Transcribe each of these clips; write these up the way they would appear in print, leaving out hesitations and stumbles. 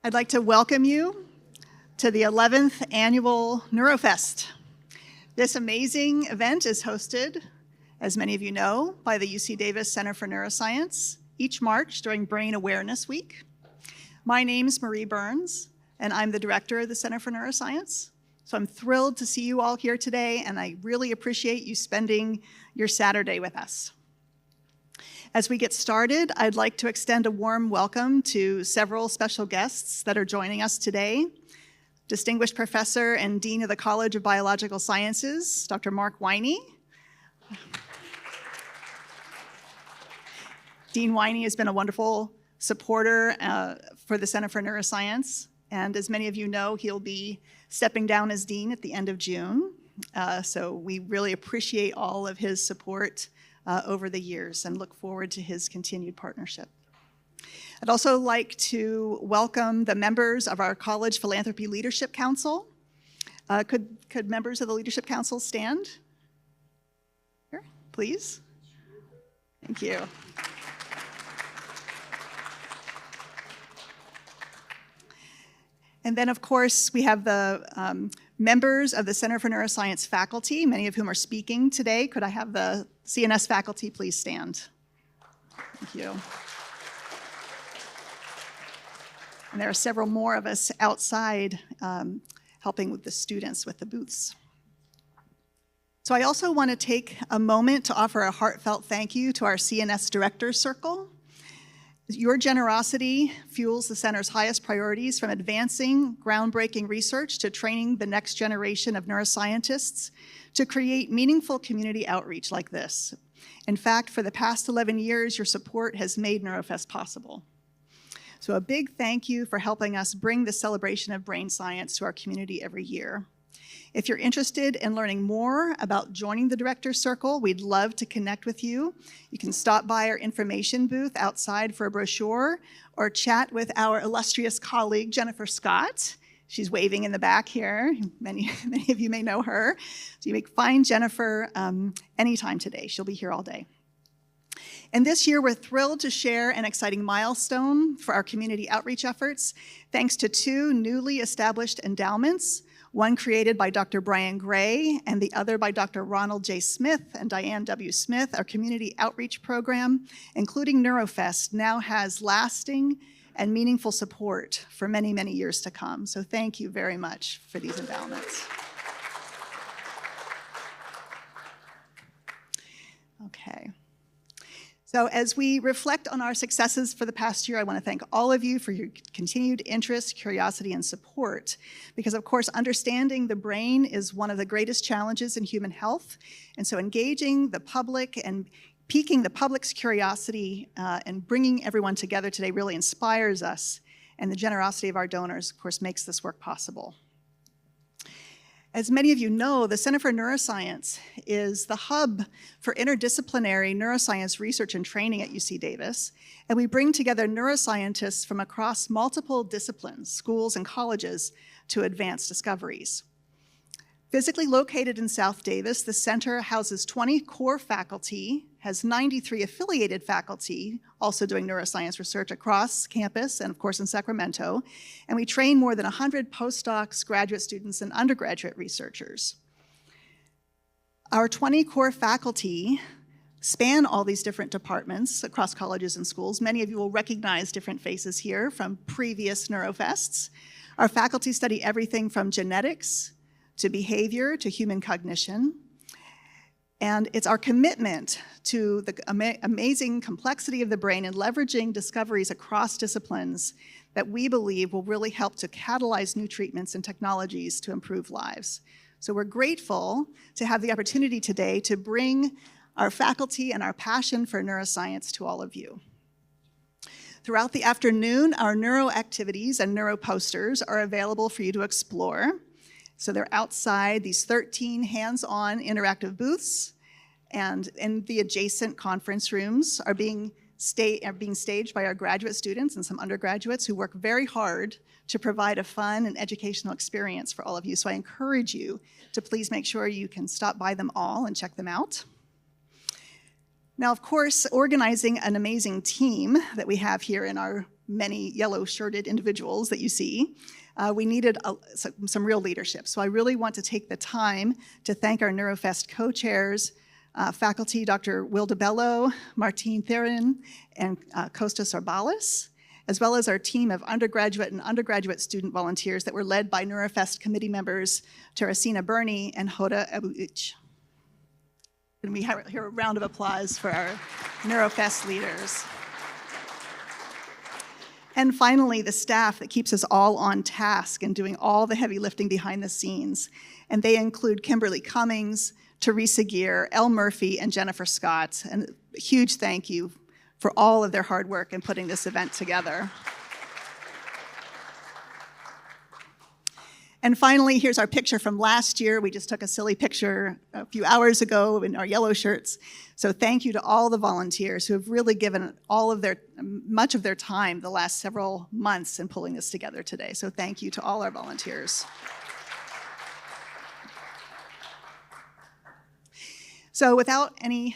I'd like to welcome you to the 11th annual NeuroFest. This amazing event is hosted, as many of you know, by the UC Davis Center for Neuroscience each March during Brain Awareness Week. My name's Marie Burns, and I'm the director of the Center for Neuroscience. So I'm thrilled to see you all here today, and I really appreciate you spending your Saturday with us. As we get started, I'd like to extend a warm welcome to several special guests that are joining us today. Distinguished Professor and Dean of the College of Biological Sciences, Dr. Mark Winey. Dean Winey has been a wonderful supporter for the Center for Neuroscience, and as many of you know, he'll be stepping down as Dean at the end of June. So we really appreciate all of his support over the years and look forward to his continued partnership. I'd also like to welcome the members of our College Philanthropy Leadership Council. Could members of the Leadership Council stand? Here, please. Thank you. And then, of course, we have the members of the Center for Neuroscience faculty, many of whom are speaking today. Could I have the CNS faculty please stand? Thank you. And there are several more of us outside helping with the students with the booths. So I also want to take a moment to offer a heartfelt thank you to our CNS Directors Circle. Your generosity fuels the center's highest priorities, from advancing groundbreaking research to training the next generation of neuroscientists to create meaningful community outreach like this. In fact, for the past 11 years, your support has made NeuroFest possible. So a big thank you for helping us bring the celebration of brain science to our community every year. If you're interested in learning more about joining the Director's Circle, we'd love to connect with you. You can stop by our information booth outside for a brochure or chat with our illustrious colleague, Jennifer Scott. She's waving in the back here. Many of you may know her. So you may find Jennifer anytime today. She'll be here all day. And this year, we're thrilled to share an exciting milestone for our community outreach efforts, thanks to two newly established endowments, one created by Dr. Brian Gray and the other by Dr. Ronald J. Smith and Diane W. Smith. Our community outreach program, including NeuroFest, now has lasting and meaningful support for many, many years to come. So thank you very much for these endowments. Okay. So as we reflect on our successes for the past year, I want to thank all of you for your continued interest, curiosity, and support. Because of course, understanding the brain is one of the greatest challenges in human health. And so engaging the public and piquing the public's curiosity and bringing everyone together today really inspires us. And the generosity of our donors, of course, makes this work possible. As many of you know, the Center for Neuroscience is the hub for interdisciplinary neuroscience research and training at UC Davis, and we bring together neuroscientists from across multiple disciplines, schools, and colleges to advance discoveries. Physically located in South Davis, the center houses 20 core faculty, has 93 affiliated faculty, also doing neuroscience research across campus and of course in Sacramento, and we train more than 100 postdocs, graduate students, and undergraduate researchers. Our 20 core faculty span all these different departments across colleges and schools. Many of you will recognize different faces here from previous NeuroFests. Our faculty study everything from genetics to behavior to human cognition. And it's our commitment to the amazing complexity of the brain and leveraging discoveries across disciplines that we believe will really help to catalyze new treatments and technologies to improve lives. So we're grateful to have the opportunity today to bring our faculty and our passion for neuroscience to all of you. Throughout the afternoon, our neuro activities and neuro posters are available for you to explore. So they're outside these 13 hands-on interactive booths, and in the adjacent conference rooms are being staged by our graduate students and some undergraduates who work very hard to provide a fun and educational experience for all of you. So I encourage you to please make sure you can stop by them all and check them out. Now, of course, organizing an amazing team that we have here in our many yellow-shirted individuals that you see, we needed some real leadership. So I really want to take the time to thank our NeuroFest co-chairs, faculty Dr. Will DeBello, Martine Theron, and Kostas Arbalis, as well as our team of undergraduate and undergraduate student volunteers that were led by NeuroFest committee members Teresina Burney and Hoda Abu-Ich. And we hear a round of applause for our NeuroFest leaders. And finally, the staff that keeps us all on task and doing all the heavy lifting behind the scenes. And they include Kimberly Cummings, Teresa Gear, Elle Murphy, and Jennifer Scott. And a huge thank you for all of their hard work in putting this event together. And finally, here's our picture from last year. We just took a silly picture a few hours ago in our yellow shirts. So thank you to all the volunteers who have really given much of their time the last several months in pulling this together today. So thank you to all our volunteers. So without any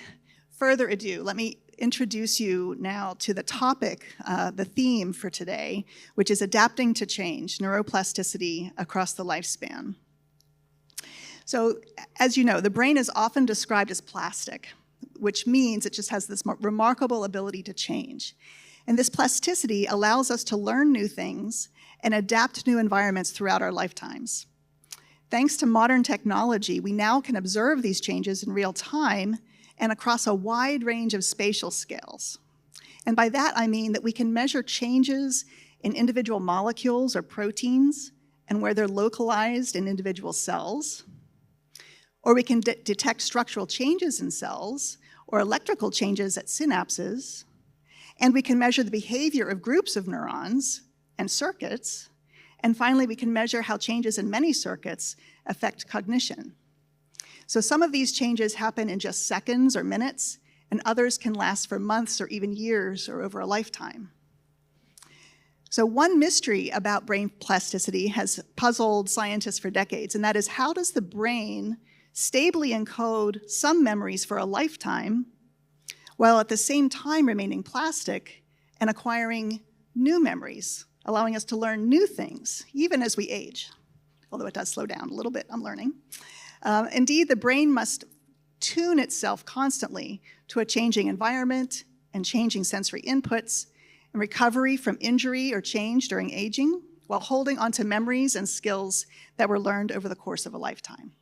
further ado, let me introduce you now to the topic, the theme for today, which is adapting to change, neuroplasticity across the lifespan. So as you know, the brain is often described as plastic, which means it just has this remarkable ability to change. And this plasticity allows us to learn new things and adapt to new environments throughout our lifetimes. Thanks to modern technology, we now can observe these changes in real time and across a wide range of spatial scales. And by that, I mean that we can measure changes in individual molecules or proteins and where they're localized in individual cells, or we can detect structural changes in cells or electrical changes at synapses, and we can measure the behavior of groups of neurons and circuits, and finally, we can measure how changes in many circuits affect cognition. So some of these changes happen in just seconds or minutes, and others can last for months or even years or over a lifetime. So one mystery about brain plasticity has puzzled scientists for decades, and that is, how does the brain stably encode some memories for a lifetime while at the same time remaining plastic and acquiring new memories, allowing us to learn new things, even as we age, although it does slow down a little bit, I'm learning. Indeed, the brain must tune itself constantly to a changing environment and changing sensory inputs and recovery from injury or change during aging, while holding onto memories and skills that were learned over the course of a lifetime.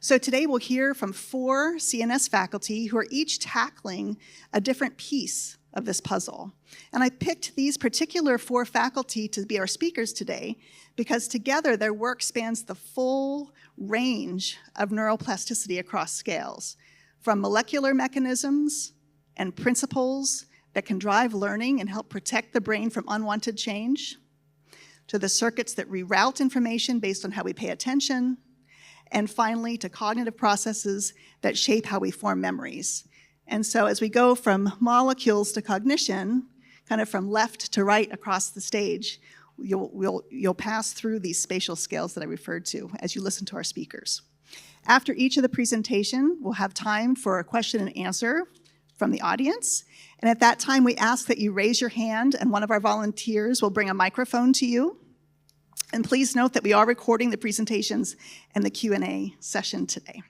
So today we'll hear from 4 CNS faculty who are each tackling a different piece of this puzzle. And I picked these particular 4 faculty to be our speakers today because together their work spans the full range of neuroplasticity across scales, from molecular mechanisms and principles that can drive learning and help protect the brain from unwanted change, to the circuits that reroute information based on how we pay attention, and finally to cognitive processes that shape how we form memories. And so as we go from molecules to cognition, kind of from left to right across the stage, you'll pass through these spatial scales that I referred to as you listen to our speakers. After each of the presentation, we'll have time for a question and answer from the audience. And at that time, we ask that you raise your hand and one of our volunteers will bring a microphone to you. And please note that we are recording the presentations and the Q&A session today.